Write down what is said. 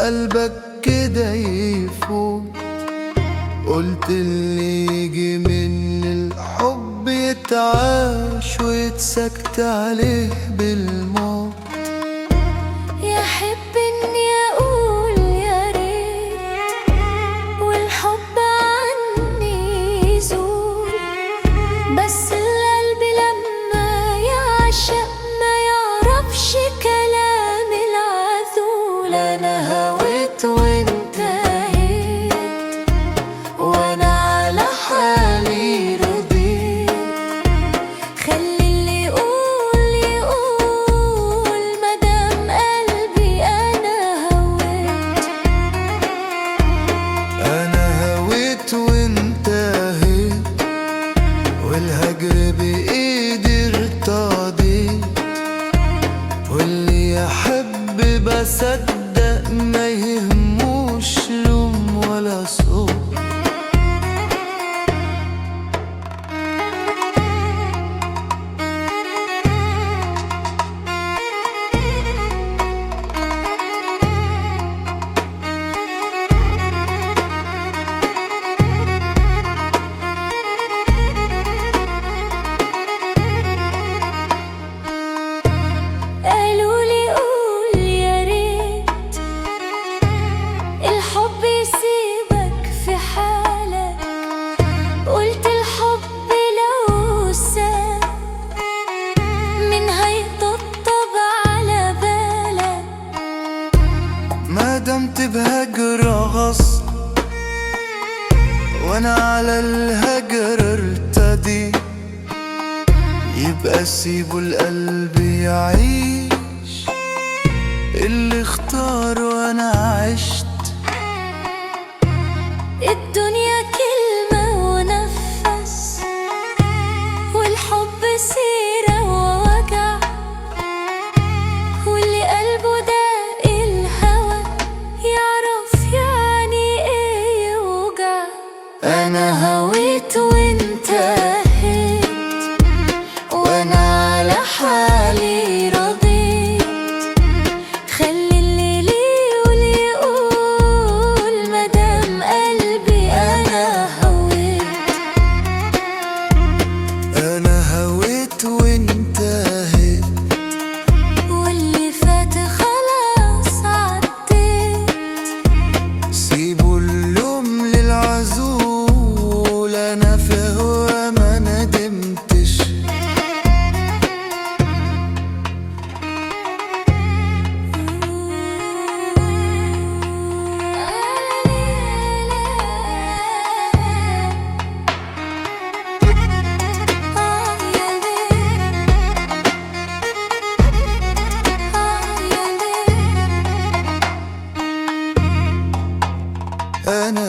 قلبك كده يفوت. قلت اللي يجي من الحب يتعاش ويتسكت عليه بالموت. يحب اني اقول يا ريت والحب عني يزول، بس القلب لما يعشق ما يعرفش كلام العذول. انا هويت وانتهيت وانا على حالي رضيت. خلي اللي يقول يقول مدام قلبي انا هويت. أنا هويت وانتهيت والهجر بإيدي ارتضيت. واللي يحب بصدق ما يهموش لوم ولا صوت. قالولي قول يا ريت الحب يسيبك في حالك. قلت الحب لو ساب مين هيطبطب على بالك. ما دمت بهجر غصب وانا على الهجر ارتدي، يبقى سيبه القلب يعيش اللي اختار وانا عشت. الدنيا كلمة ونفس والحب سيرة ووجع، واللي قلبه داق الهوى يعرف يعني ايه يوجع. انا هويت وانتهيت وانا على حالي رضيت. خلي اللي يقول يقول مدام قلبي انا هويت. انا هويت وانتهيت واللي فات خلاص عديت. سيبوا اللوم للعزول، انا في هوا ما ندمتش. انا